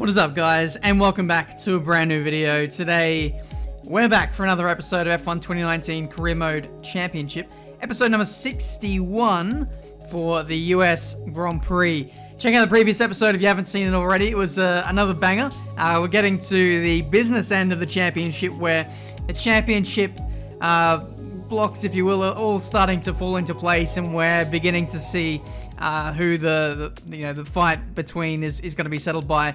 What is up, guys, and welcome back to a brand new video. Today we're back for another episode of F1 2019 Career Mode Championship, episode number 61 for the US Grand Prix. Check out the previous episode if you haven't seen it already. It was another banger. We're getting to the business end of the championship, where the championship blocks, if you will, are all starting to fall into place, and we're beginning to see who the fight between is going to be settled by.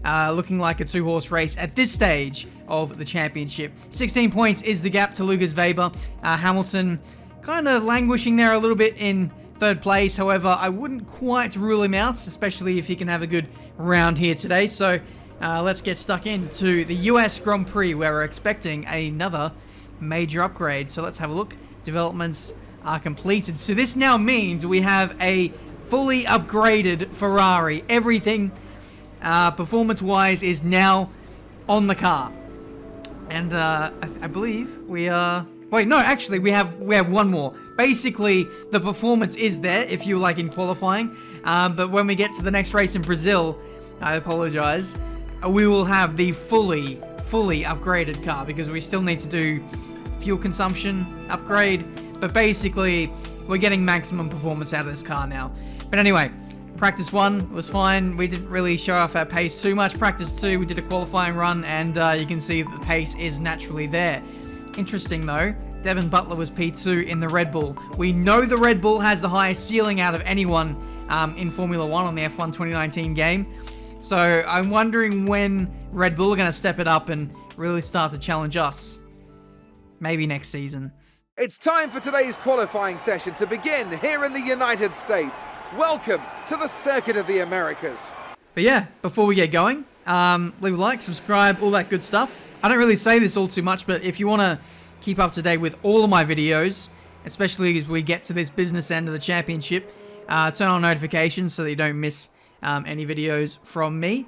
Looking like a two-horse race at this stage of the championship. 16 points is the gap to Lucas Weber. Hamilton kind of languishing there a little bit in third place. However, I wouldn't quite rule him out, especially if he can have a good round here today. So let's get stuck into the US Grand Prix, where we're expecting another major upgrade. So let's have a look. Developments are completed. So this now means we have a fully upgraded Ferrari. Everything performance-wise is now on the car, and I believe we are. Wait, no, actually, we have one more. Basically, the performance is there if you like in qualifying, but when we get to the next race in Brazil, I apologize, we will have the fully upgraded car, because we still need to do fuel consumption upgrade. But basically, we're getting maximum performance out of this car now. But anyway. Practice 1 was fine. We didn't really show off our pace too much. Practice 2, we did a qualifying run, and you can see that the pace is naturally there. Interesting though, Devin Butler was P2 in the Red Bull. We know the Red Bull has the highest ceiling out of anyone in Formula 1 on the F1 2019 game. So I'm wondering when Red Bull are going to step it up and really start to challenge us. Maybe next season. It's time for today's qualifying session to begin here in the United States. Welcome to the Circuit of the Americas. But yeah, before we get going, leave a like, subscribe, all that good stuff. I don't really say this all too much, but if you want to keep up to date with all of my videos, especially as we get to this business end of the championship, turn on notifications so that you don't miss any videos from me.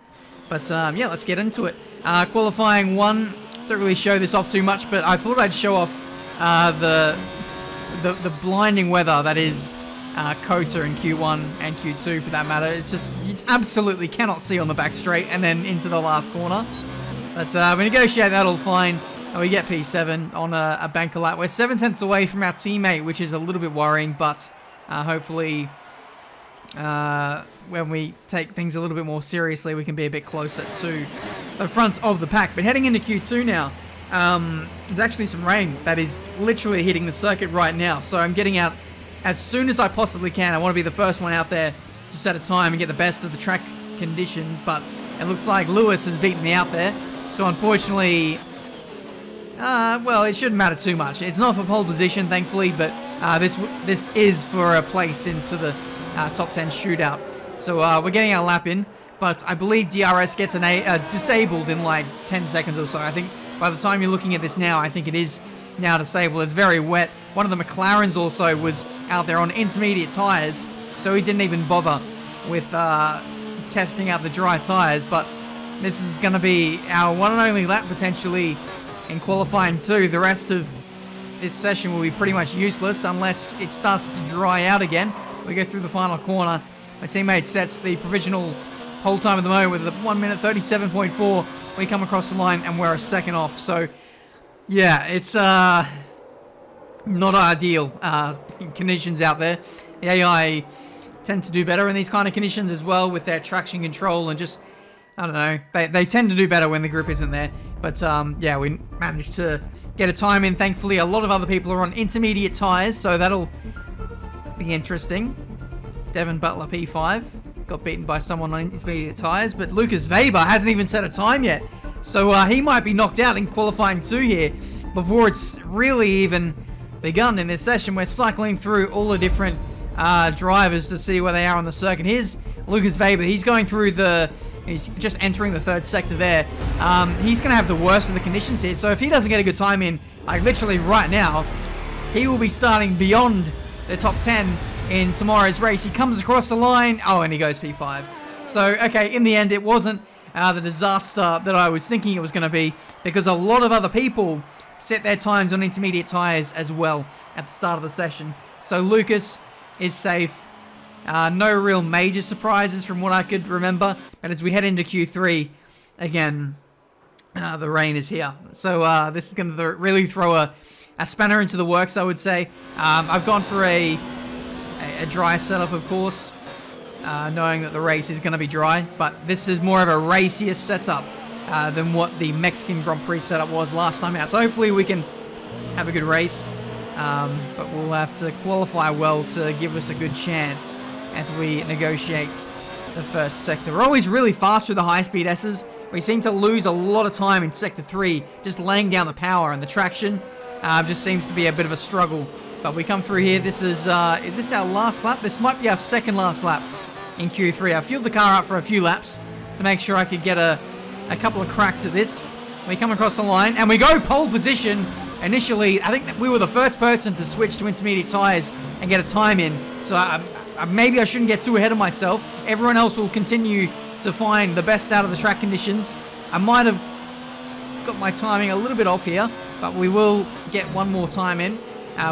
But yeah, let's get into it. Qualifying 1, don't really show this off too much, but I thought I'd show off the blinding weather that is COTA in Q1 and Q2 for that matter. It's just, you absolutely cannot see on the back straight and then into the last corner. But we negotiate that all fine, and we get P7 on a banker lap. We're 7/10 away from our teammate, which is a little bit worrying, but hopefully when we take things a little bit more seriously, we can be a bit closer to the front of the pack. But heading into Q2 now, there's actually some rain that is literally hitting the circuit right now, so I'm getting out as soon as I possibly can. I want to be the first one out there to set a time and get the best of the track conditions, but it looks like Lewis has beaten me out there, so unfortunately, well, it shouldn't matter too much. It's not for pole position, thankfully, but this is for a place into the top 10 shootout, so we're getting our lap in, but I believe DRS gets disabled in like 10 seconds or so. I think by the time you're looking at this now, I think it is now disabled. It's very wet. One of the McLarens also was out there on intermediate tyres, so he didn't even bother with testing out the dry tyres. But this is going to be our one and only lap potentially in qualifying 2. The rest of this session will be pretty much useless unless it starts to dry out again. We go through the final corner. My teammate sets the provisional pole time at the moment with a 1 minute 37.4. We come across the line and we're a second off. So, yeah, it's not ideal conditions out there. The AI tend to do better in these kind of conditions as well with their traction control and just, I don't know, they tend to do better when the grip isn't there. But, yeah, we managed to get a time in. Thankfully, a lot of other people are on intermediate tyres, so that'll be interesting. Devin Butler, P5. Got beaten by someone on intermediate tyres, but Lucas Weber hasn't even set a time yet, so he might be knocked out in qualifying 2 here before it's really even begun in this session. We're cycling through all the different drivers to see where they are on the circuit. Here's Lucas Weber. He's going through he's just entering the third sector there. He's going to have the worst of the conditions here, so if he doesn't get a good time in, like literally right now, he will be starting beyond the top 10 in tomorrow's race. He comes across the line, and he goes P5. So, okay, in the end, it wasn't the disaster that I was thinking it was going to be, because a lot of other people set their times on intermediate tyres as well at the start of the session. So Lucas is safe. No real major surprises from what I could remember. And as we head into Q3, again, the rain is here. So this is going to really throw a spanner into the works, I would say. I've gone for a dry setup, of course, knowing that the race is going to be dry. But this is more of a racier setup than what the Mexican Grand Prix setup was last time out. So hopefully we can have a good race. But we'll have to qualify well to give us a good chance as we negotiate the first sector. We're always really fast through the high-speed S's. We seem to lose a lot of time in Sector 3, just laying down the power, and the traction just seems to be a bit of a struggle. But we come through here. This is this our last lap? This might be our second last lap in Q3. I fueled the car up for a few laps to make sure I could get a couple of cracks at this. We come across the line, and we go pole position. Initially, I think that we were the first person to switch to intermediate tyres and get a time in. So maybe I shouldn't get too ahead of myself. Everyone else will continue to find the best out of the track conditions. I might have got my timing a little bit off here, but we will get one more time in,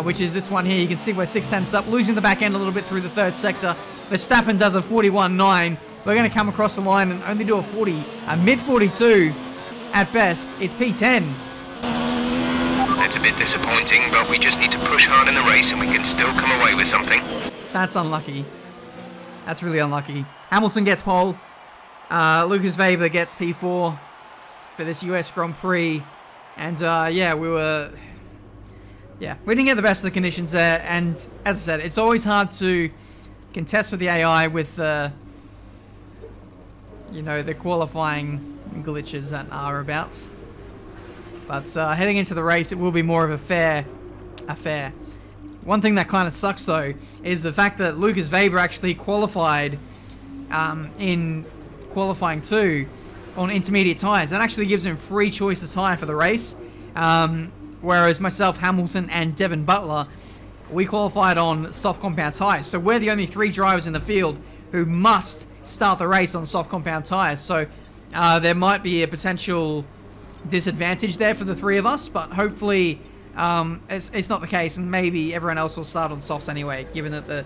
which is this one here. You can see we're 6 tenths up, losing the back end a little bit through the third sector. Verstappen does a 41.9. We're going to come across the line and only do a mid 42 at best. It's P10. It's a bit disappointing, but we just need to push hard in the race and we can still come away with something. That's unlucky. That's really unlucky. Hamilton gets pole. Lucas Weber gets P4 for this US Grand Prix. And yeah, we didn't get the best of the conditions there. And as I said, it's always hard to contest with the AI with the qualifying glitches that are about. But heading into the race, it will be more of a fair affair. One thing that kind of sucks, though, is the fact that Lucas Weber actually qualified in qualifying 2 on intermediate tyres. That actually gives him free choice of tyre for the race. Whereas myself, Hamilton, and Devin Butler, we qualified on soft compound tyres. So we're the only 3 drivers in the field who must start the race on soft compound tyres. So there might be a potential disadvantage there for the 3 of us, but hopefully it's not the case, and maybe everyone else will start on softs anyway, given that the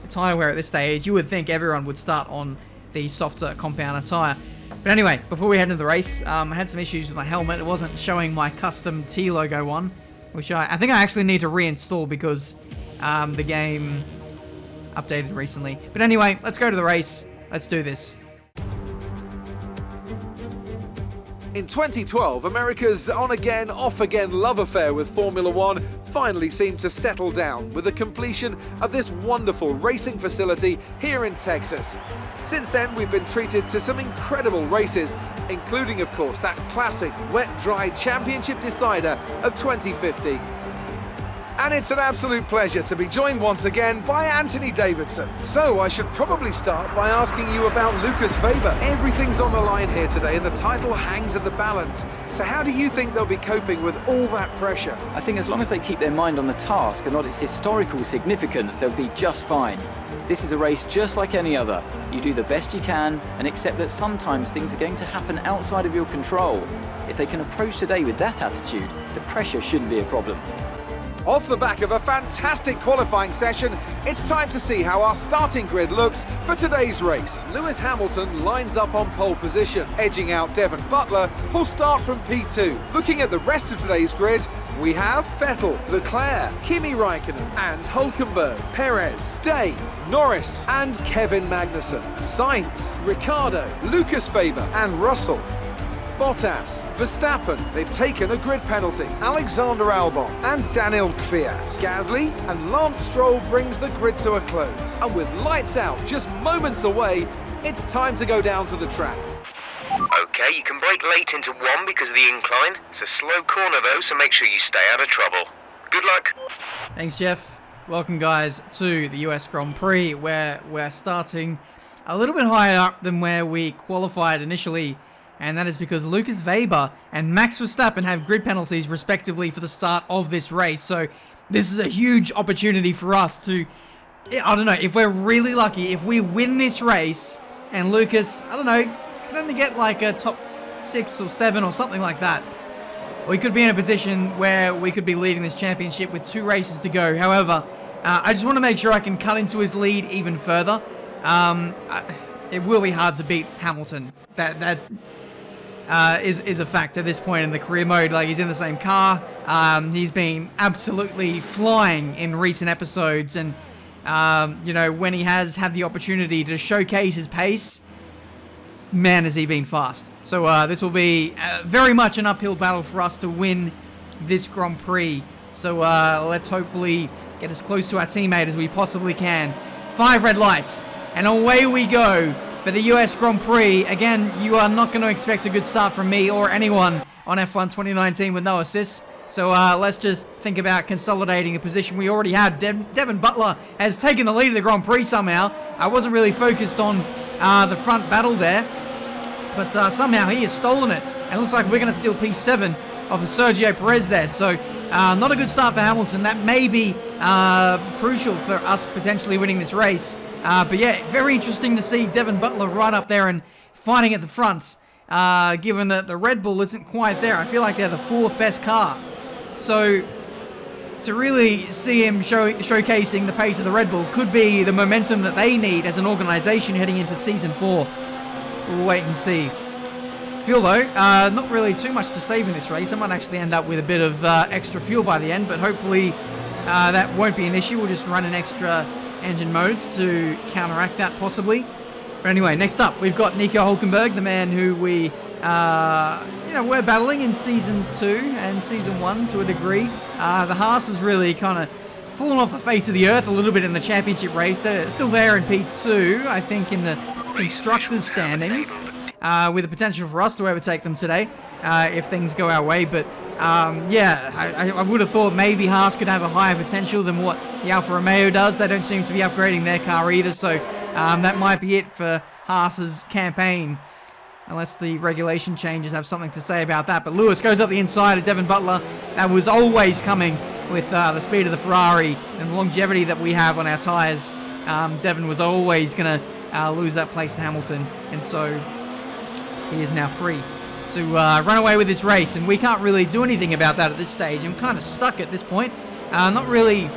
tyre wear at this stage, you would think everyone would start on the softer compound tyre. But anyway, before we head into the race, I had some issues with my helmet. It wasn't showing my custom T logo one, which I think I actually need to reinstall because the game updated recently. But anyway, let's go to the race. Let's do this. In 2012, America's on-again, off-again love affair with Formula One finally seemed to settle down with the completion of this wonderful racing facility here in Texas. Since then, we've been treated to some incredible races, including, of course, that classic wet-dry championship decider of 2015. And it's an absolute pleasure to be joined once again by Anthony Davidson. So I should probably start by asking you about Lucas Weber. Everything's on the line here today and the title hangs in the balance. So how do you think they'll be coping with all that pressure? I think as long as they keep their mind on the task and not its historical significance, they'll be just fine. This is a race just like any other. You do the best you can and accept that sometimes things are going to happen outside of your control. If they can approach today with that attitude, the pressure shouldn't be a problem. Off the back of a fantastic qualifying session, it's time to see how our starting grid looks for today's race. Lewis Hamilton lines up on pole position, edging out Devin Butler, who'll start from P2. Looking at the rest of today's grid, we have Vettel, Leclerc, Kimi Raikkonen and Hülkenberg, Perez, Day, Norris and Kevin Magnussen, Sainz, Ricciardo, Lucas Weber and Russell. Bottas, Verstappen, they've taken a grid penalty. Alexander Albon and Daniel Kvyat. Gasly and Lance Stroll brings the grid to a close. And with lights out just moments away, it's time to go down to the track. Okay, you can brake late into 1 because of the incline. It's a slow corner though, so make sure you stay out of trouble. Good luck. Thanks, Jeff. Welcome, guys, to the US Grand Prix, where we're starting a little bit higher up than where we qualified initially. And that is because Lucas Weber and Max Verstappen have grid penalties respectively for the start of this race. So this is a huge opportunity for us to, I don't know, if we're really lucky, if we win this race and Lucas, I don't know, can only get like a top 6 or 7 or something like that, we could be in a position where we could be leading this championship with 2 races to go. However, I just want to make sure I can cut into his lead even further. it will be hard to beat Hamilton. That is a fact at this point in the career mode. Like, he's in the same car. He's been absolutely flying in recent episodes, and you know, when he has had the opportunity to showcase his pace, man, has he been fast. So this will be very much an uphill battle for us to win this Grand Prix. So let's hopefully get as close to our teammate as we possibly can. 5 red lights, and away we go for the US Grand Prix. Again, you are not going to expect a good start from me or anyone on F1 2019 with no assists. So let's just think about consolidating the position we already had. Devin Butler has taken the lead of the Grand Prix somehow. I wasn't really focused on the front battle there, but somehow he has stolen it. And it looks like we're going to steal P7 of Sergio Perez there. So not a good start for Hamilton. That may be crucial for us potentially winning this race. But yeah, very interesting to see Devin Butler right up there and fighting at the front. Given that the Red Bull isn't quite there. I feel like they're the 4th best car. So to really see him showcasing the pace of the Red Bull could be the momentum that they need as an organization heading into Season 4. We'll wait and see. Fuel though, not really too much to save in this race. I might actually end up with a bit of extra fuel by the end, but hopefully that won't be an issue. We'll just run an extra engine modes to counteract that possibly. But anyway, next up we've got Nico Hülkenberg, the man who we you know, we're battling in Seasons 2 and Season 1 to a degree. The Haas has really kind of fallen off the face of the earth a little bit in the championship race. They're still there in P2, I think, in the constructors standings, with the potential for us to overtake them today if things go our way. But yeah, I would have thought maybe Haas could have a higher potential than what the Alfa Romeo does. They don't seem to be upgrading their car either, so that might be it for Haas's campaign, unless the regulation changes have something to say about that. But Lewis goes up the inside of Devin Butler. That was always coming with the speed of the Ferrari and the longevity that we have on our tyres. Devin was always going to lose that place to Hamilton, and so he is now free to run away with this race, and we can't really do anything about that at this stage. I'm kind of stuck at this point. Not really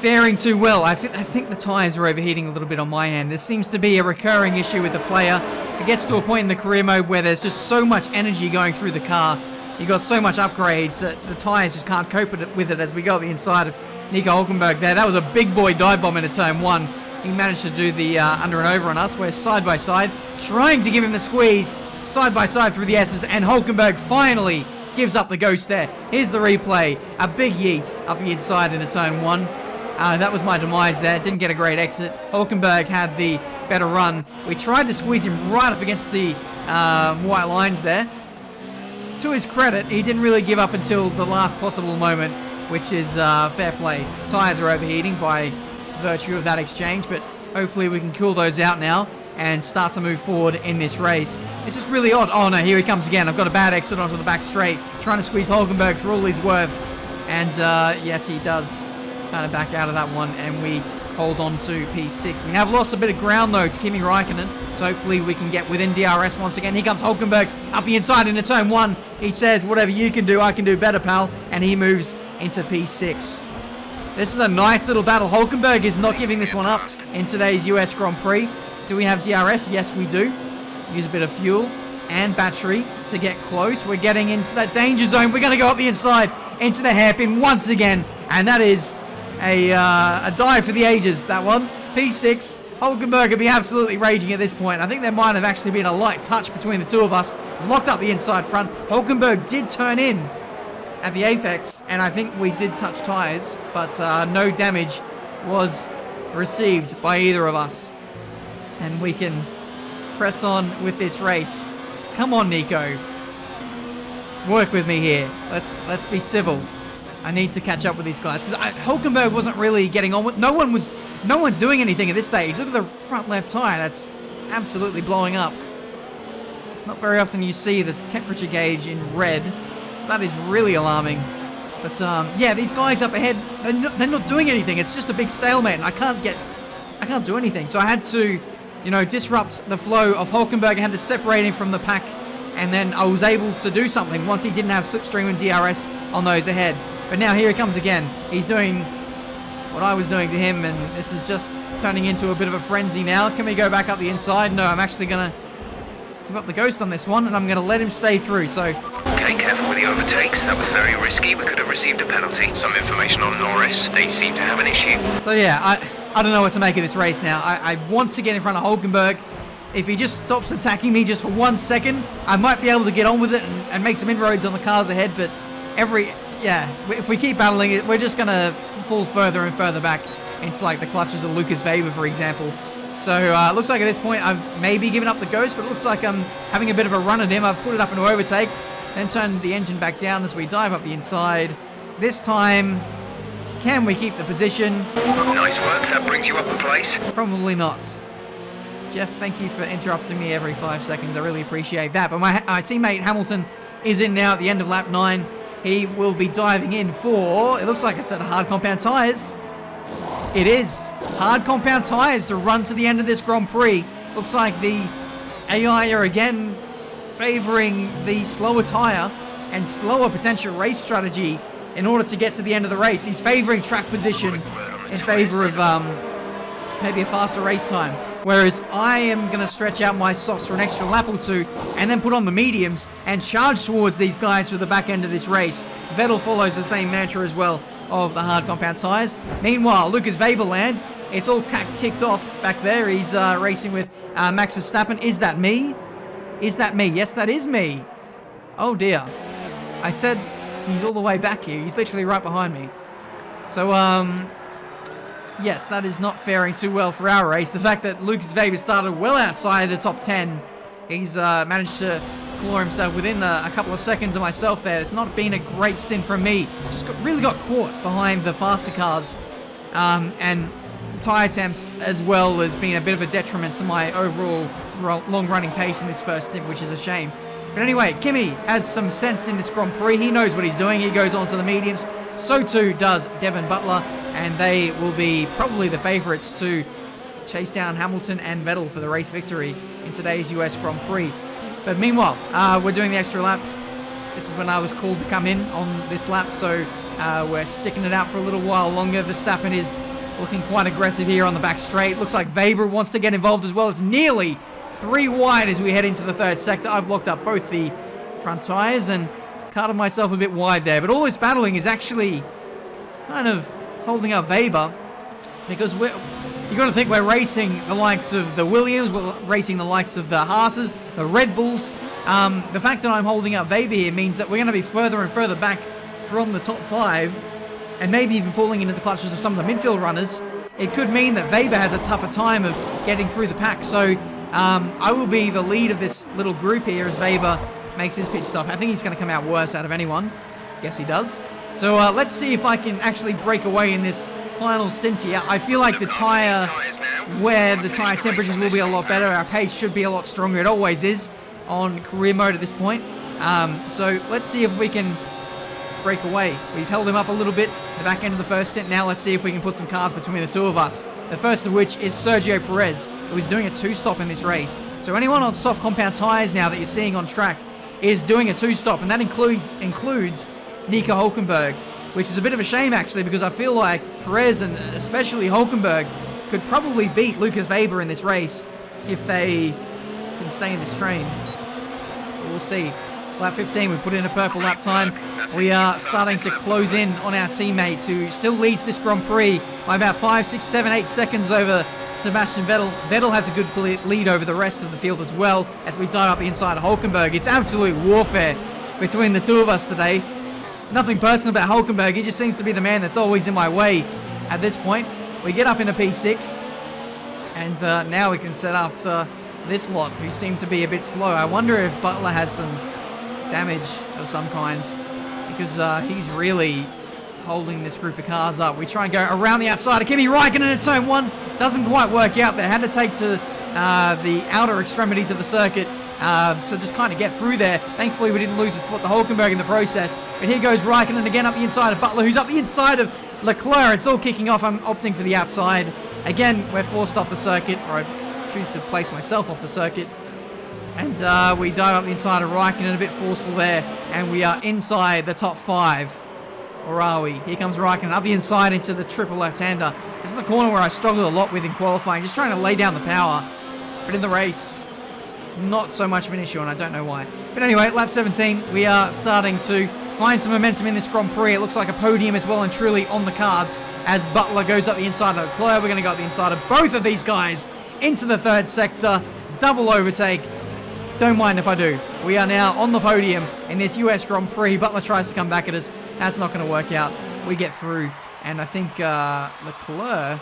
faring too well. I think the tyres are overheating a little bit on my end. There seems to be a recurring issue with the player. It gets to a point in the career mode where there's just so much energy going through the car. You've got so much upgrades that the tyres just can't cope with it as we go up the inside of Nico Hülkenberg there. That was a big boy dive bomb into turn 1. He managed to do the under and over on us. We're side by side, trying to give him the squeeze, side by side through the S's, and Hülkenberg finally gives up the ghost there. Here's the replay. A big yeet up the inside into turn 1. That was my demise there. Didn't get a great exit. Hülkenberg had the better run. We tried to squeeze him right up against the white lines there. To his credit, he didn't really give up until the last possible moment, which is fair play. Tyres are overheating by virtue of that exchange, but hopefully we can cool those out now and start to move forward in this race. It's just really odd. Oh no, here he comes again. I've got a bad exit onto the back straight, trying to squeeze Hülkenberg for all he's worth. And yes, he does kind of back out of that one, and we hold on to P6. We have lost a bit of ground though to Kimi Räikkönen, so hopefully we can get within DRS once again. Here comes Hülkenberg up the inside into turn 1. He says, whatever you can do, I can do better, pal, and he moves into P6. This is a nice little battle. Hülkenberg is not giving this one up in today's US Grand Prix. Do we have DRS? Yes, we do. Use a bit of fuel and battery to get close. We're getting into that danger zone. We're going to go up the inside into the hairpin once again, and that is a dive for the ages, that one. P6. Hülkenberg would be absolutely raging at this point. I think there might have actually been a light touch between the two of us. Locked up the inside front. Hülkenberg did turn in at the apex, and I think we did touch tyres, but no damage was received by either of us. And we can press on with this race. Come on, Nico. Work with me here. Let's be civil. I need to catch up with these guys, because Hülkenberg wasn't really getting on with. No one's doing anything at this stage. Look at the front left tyre. That's absolutely blowing up. It's not very often you see the temperature gauge in red, so that is really alarming. But yeah, these guys up ahead, they're not doing anything. It's just a big stalemate, and I can't do anything. So I had to, disrupt the flow of Hülkenberg. I had to separate him from the pack, and then I was able to do something once he didn't have slipstream and DRS on those ahead. But now here he comes again. He's doing what I was doing to him, and this is just turning into a bit of a frenzy now. Can we go back up the inside? No, I'm actually going to give up the ghost on this one, and I'm going to let him stay through. So, Okay, careful with the overtakes. That was very risky. We could have received a penalty. Some information on Norris. They seem to have an issue. So yeah, I don't know what to make of this race now. I want to get in front of Hulkenberg. If he just stops attacking me just for 1 second, I might be able to get on with it and make some inroads on the cars ahead, but if we keep battling it, we're just going to fall further and further back into like the clutches of Lucas Weber, for example. So it looks like at this point I've maybe given up the ghost, but it looks like I'm having a bit of a run at him. I've put it up into overtake, then turned the engine back down as we dive up the inside. This time, can we keep the position? Nice work. That brings you up a place. Probably not. Jeff, thank you for interrupting me every 5 seconds. I really appreciate that. But my teammate Hamilton is in now at the end of lap 9. He will be diving in for, it looks like a set of hard compound tyres. It is. Hard compound tyres to run to the end of this Grand Prix. Looks like the AI are again favouring the slower tyre and slower potential race strategy in order to get to the end of the race. He's favouring track position in favour of maybe a faster race time. Whereas I am going to stretch out my softs for an extra lap or two and then put on the mediums and charge towards these guys for the back end of this race. Vettel follows the same mantra as well of the hard compound tyres. Meanwhile, Lucas Weber land, it's all kicked off back there. He's racing with Max Verstappen. Is that me? Is that me? Yes, that is me. Oh dear. I said he's all the way back here. He's literally right behind me. So, yes, that is not faring too well for our race. The fact that Lucas Weber started well outside the top 10. He's managed to claw himself within a couple of seconds of myself there. It's not been a great stint from me. Just really got caught behind the faster cars. And tyre attempts as well has been a bit of a detriment to my overall long-running pace in this first stint, which is a shame. But anyway, Kimi has some sense in this Grand Prix. He knows what he's doing. He goes on to the mediums. So too does Devon Butler, and they will be probably the favourites to chase down Hamilton and Vettel for the race victory in today's US Grand Prix. But meanwhile, we're doing the extra lap. This is when I was called to come in on this lap, so we're sticking it out for a little while longer. Verstappen is looking quite aggressive here on the back straight. Looks like Weber wants to get involved as well. It's nearly 3 wide as we head into the third sector. I've locked up both the front tyres and carted myself a bit wide there. But all this battling is actually kind of holding up Weber, because you've got to think we're racing the likes of the Williams, we're racing the likes of the Haas's, the Red Bulls. The fact that I'm holding up Weber here means that we're going to be further and further back from the top 5, and maybe even falling into the clutches of some of the midfield runners. It could mean that Weber has a tougher time of getting through the pack. So I will be the lead of this little group here as Weber makes his pit stop. I think he's going to come out worse out of anyone. Yes, he does. So let's see if I can actually break away in this final stint here. I feel like the tyre temperatures will be a lot better. Our pace should be a lot stronger. It always is on career mode at this point. So let's see if we can break away. We've held him up a little bit at the back end of the first stint. Now let's see if we can put some cars between the two of us. The first of which is Sergio Perez, who is doing a 2-stop in this race. So anyone on soft compound tyres now that you're seeing on track is doing a 2-stop, and that includes Nico Hulkenberg, which is a bit of a shame actually, because I feel like Perez and especially Hulkenberg could probably beat Lucas Weber in this race if they can stay in this train. But we'll see. Lap 15, we put in a purple lap time. We are starting to close in on our teammates, who still leads this Grand Prix by about 5, 6, 7, 8 seconds over Sebastian Vettel. Vettel has a good lead over the rest of the field as well as we dive up the inside of Hulkenberg. It's absolute warfare between the two of us today. Nothing personal about Hulkenberg. He just seems to be the man that's always in my way at this point. We get up into P6, and now we can set after this lot, who seem to be a bit slow. I wonder if Butler has some damage of some kind, because he's really holding this group of cars up. We try and go around the outside of Kimi Räikkönen at turn 1. Doesn't quite work out there. Had to take to the outer extremities of the circuit to just kind of get through there. Thankfully, we didn't lose a spot to Hulkenberg in the process. But here goes Räikkönen again up the inside of Butler, who's up the inside of Leclerc. It's all kicking off. I'm opting for the outside. Again, we're forced off the circuit, or I choose to place myself off the circuit. And we dive up the inside of Räikkönen, a bit forceful there. And we are inside the top 5. Or are we? Here comes Raikkonen up the inside into the triple left-hander. This is the corner where I struggled a lot with in qualifying, just trying to lay down the power. But in the race, not so much of an issue, and I don't know why. But anyway, lap 17, we are starting to find some momentum in this Grand Prix. It looks like a podium is well and truly on the cards as Butler goes up the inside of Leclerc. We're going to go up the inside of both of these guys into the third sector. Double overtake. Don't mind if I do. We are now on the podium in this US Grand Prix. Butler tries to come back at us. That's not going to work out. We get through. And I think Leclerc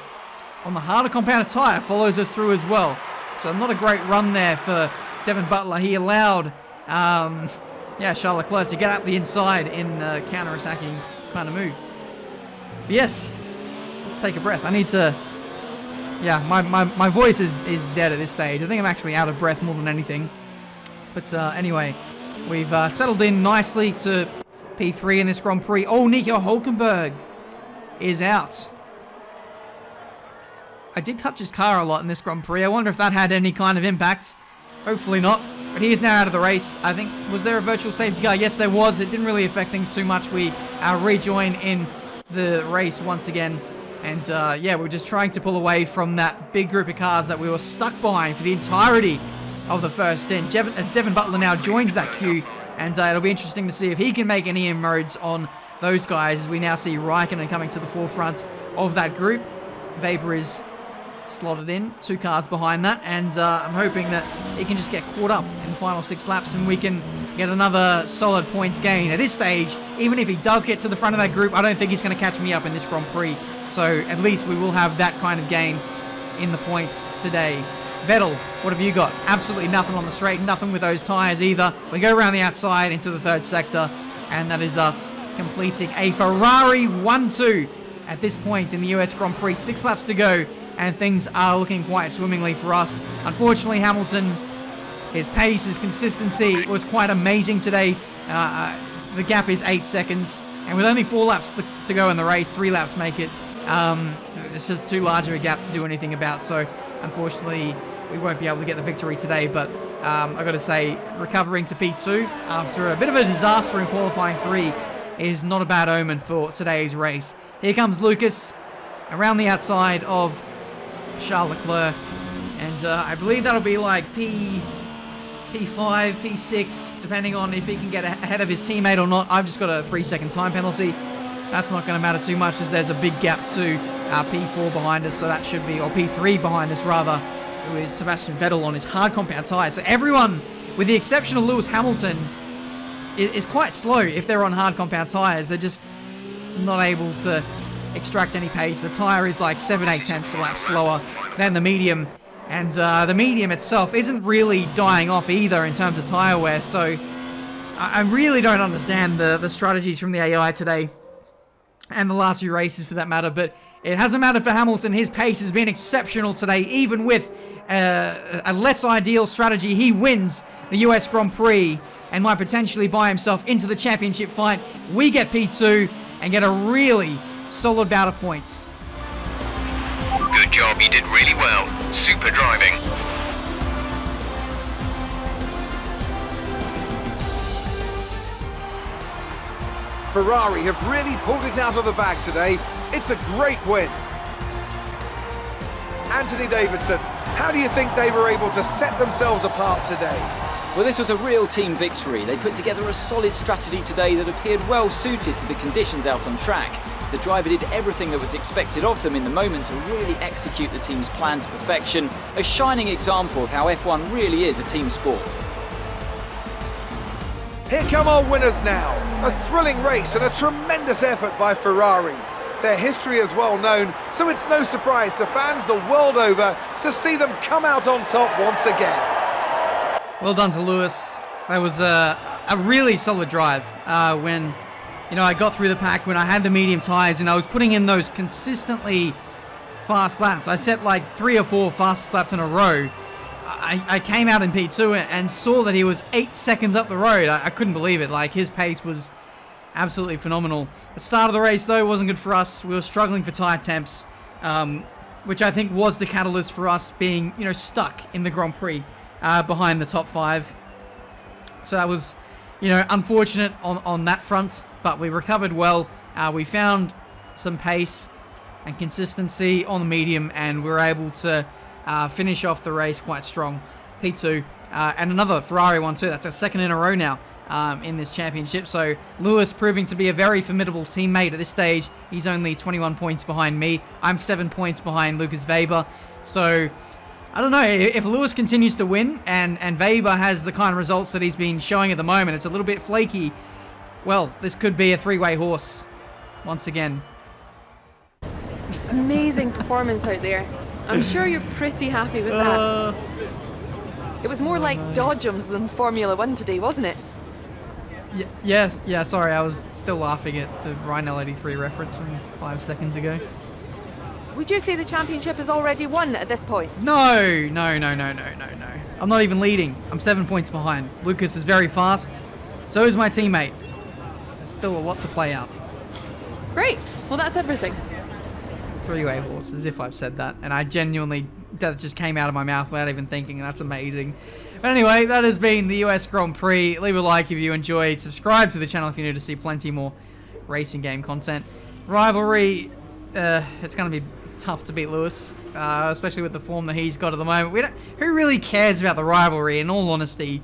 on the harder compounded tyre follows us through as well. So not a great run there for Devin Butler. He allowed Charles Leclerc to get up the inside in counter-attacking kind of move. But yes, let's take a breath. I need to... Yeah, my voice is dead at this stage. I think I'm actually out of breath more than anything. But anyway, we've settled in nicely to P3 in this Grand Prix. Oh, Nico Hülkenberg is out. I did touch his car a lot in this Grand Prix. I wonder if that had any kind of impact. Hopefully not. But he is now out of the race. I think, was there a virtual safety car? Yes, there was. It didn't really affect things too much. We rejoin in the race once again. And yeah, we're just trying to pull away from that big group of cars that we were stuck behind for the entirety of the first stint. Devin Butler now joins that queue. And it'll be interesting to see if he can make any inroads on those guys as we now see Raikkonen coming to the forefront of that group. WEBER is slotted in, 2 cars behind that, and I'm hoping that he can just get caught up in the final 6 laps and we can get another solid points gain. At this stage, even if he does get to the front of that group, I don't think he's going to catch me up in this Grand Prix. So at least we will have that kind of gain in the points today. Vettel, what have you got? Absolutely nothing on the straight, nothing with those tyres either. We go around the outside into the third sector, and that is us completing a Ferrari 1-2 at this point in the US Grand Prix. 6 laps to go, and things are looking quite swimmingly for us. Unfortunately, Hamilton, his pace, his consistency was quite amazing today. The gap is 8 seconds, and with only 4 laps to go in the race, 3 laps make it. It's just too large of a gap to do anything about, so unfortunately we won't be able to get the victory today. But I've got to say, recovering to P2 after a bit of a disaster in qualifying 3 is not a bad omen for today's race. Here comes Lucas around the outside of Charles Leclerc, and I believe that'll be like P5, P6, depending on if he can get ahead of his teammate or not. I've just got a 3-second time penalty. That's not going to matter too much as there's a big gap to P4 behind us, so that should be, or P3 behind us rather, who is Sebastian Vettel on his hard compound tyres. So everyone, with the exception of Lewis Hamilton, is quite slow if they're on hard compound tyres. They're just not able to extract any pace. The tyre is like 7-8 tenths a lap slower than the medium, and the medium itself isn't really dying off either in terms of tyre wear. So I really don't understand the strategies from the AI today, and the last few races for that matter, but it hasn't mattered for Hamilton. His pace has been exceptional today. Even with a less ideal strategy, he wins the US Grand Prix and might potentially buy himself into the championship fight. We get P2 and get a really solid bout of points. Good job, you did really well. Super driving. Ferrari have really pulled it out of the bag today. It's a great win. Anthony Davidson, how do you think they were able to set themselves apart today? Well, this was a real team victory. They put together a solid strategy today that appeared well suited to the conditions out on track. The driver did everything that was expected of them in the moment to really execute the team's plan to perfection. A shining example of how F1 really is a team sport. Here come our winners now. A thrilling race and a tremendous effort by Ferrari. Their history is well known, so it's no surprise to fans the world over to see them come out on top once again. Well done to Lewis. That was a really solid drive when I got through the pack, when I had the medium tyres and I was putting in those consistently fast laps. I set like 3 or 4 fastest laps in a row. I came out in P2 and saw that he was 8 seconds up the road. I couldn't believe it. Like, his pace was absolutely phenomenal. The start of the race, though, wasn't good for us. We were struggling for tyre temps, which I think was the catalyst for us being, stuck in the Grand Prix behind the top 5. So that was, unfortunate on that front, but we recovered well. we found some pace and consistency on the medium, and we were able to finish off the race quite strong. P2, and another Ferrari one too. That's our second in a row now in this championship. So Lewis proving to be a very formidable teammate at this stage. He's only 21 points behind me. I'm 7 points behind Lucas Weber. So I don't know, if Lewis continues to win and Weber has the kind of results that he's been showing at the moment, it's a little bit flaky. Well, this could be a three-way horse once again. Amazing performance out there. I'm sure you're pretty happy with that. It was more like Dodgems than Formula 1 today, wasn't it? Yeah, sorry, I was still laughing at the Rhinell 83 reference from 5 seconds ago. Would you say the championship is already won at this point? No. I'm not even leading. I'm 7 points behind. Lucas is very fast. So is my teammate. There's still a lot to play out. Great. Well, that's everything. Three-way horse, as if I've said that. And I genuinely, that just came out of my mouth without even thinking. And that's amazing. But anyway, that has been the US Grand Prix. Leave a like if you enjoyed. Subscribe to the channel if you're new to see plenty more racing game content. Rivalry, it's going to be tough to beat Lewis, especially with the form that he's got at the moment. Who really cares about the rivalry? In all honesty,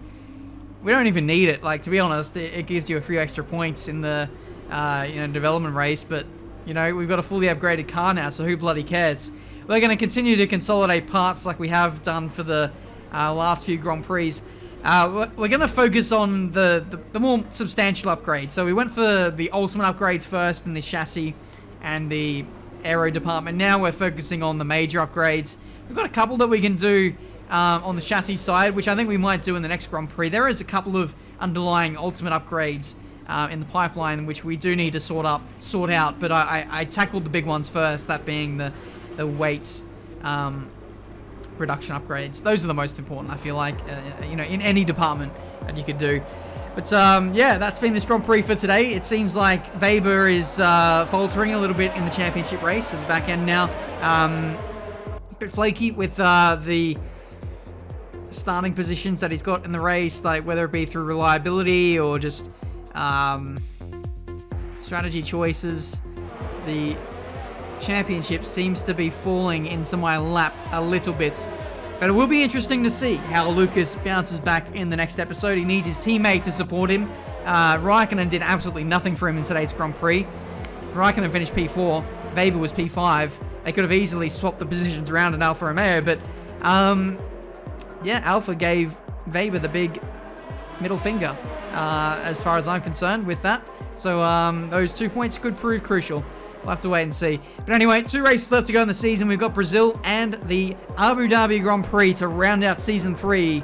we don't even need it. Like, to be honest, it gives you a few extra points in the development race, but we've got a fully upgraded car now, so who bloody cares? We're going to continue to consolidate parts like we have done for the last few Grand Prix. We're going to focus on the more substantial upgrades. So we went for the ultimate upgrades first in the chassis and the aero department. Now we're focusing on the major upgrades. We've got a couple that we can do on the chassis side, which I think we might do in the next Grand Prix. There is a couple of underlying ultimate upgrades in the pipeline, which we do need to sort out, but I tackled the big ones first, that being the weight production upgrades. Those are the most important, I feel like, in any department that you could do. But yeah, that's been this Grand Prix for today. It seems like Weber is faltering a little bit in the championship race at the back end now. A bit flaky with the starting positions that he's got in the race, like whether it be through reliability or just strategy choices. The championship seems to be falling into my lap a little bit, but it will be interesting to see how Lucas bounces back in the next episode. He needs his teammate to support him. Raikkonen did absolutely nothing for him in today's Grand Prix. Raikkonen finished P4, Weber was P5. They could have easily swapped the positions around in Alfa Romeo, but yeah, Alfa gave Weber the big middle finger, as far as I'm concerned with that. So those 2 points could prove crucial. We'll have to wait and see. But anyway, 2 races left to go in the season. We've got Brazil and the Abu Dhabi Grand Prix to round out Season 3.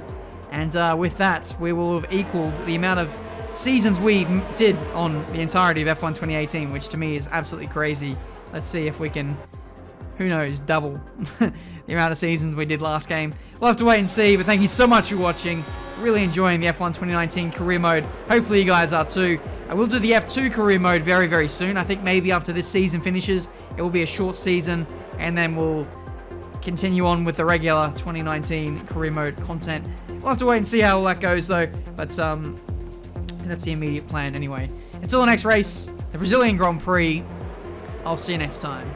And with that, we will have equaled the amount of seasons we did on the entirety of F1 2018, which to me is absolutely crazy. Let's see if we can, who knows, double the amount of seasons we did last game. We'll have to wait and see, but thank you so much for watching. Really enjoying the F1 2019 career mode. Hopefully you guys are too. I will do the F2 career mode very, very soon. I think maybe after this season finishes, it will be a short season, and then we'll continue on with the regular 2019 career mode content. We'll have to wait and see how all that goes though, but that's the immediate plan anyway. Until the next race, the Brazilian Grand Prix, I'll see you next time.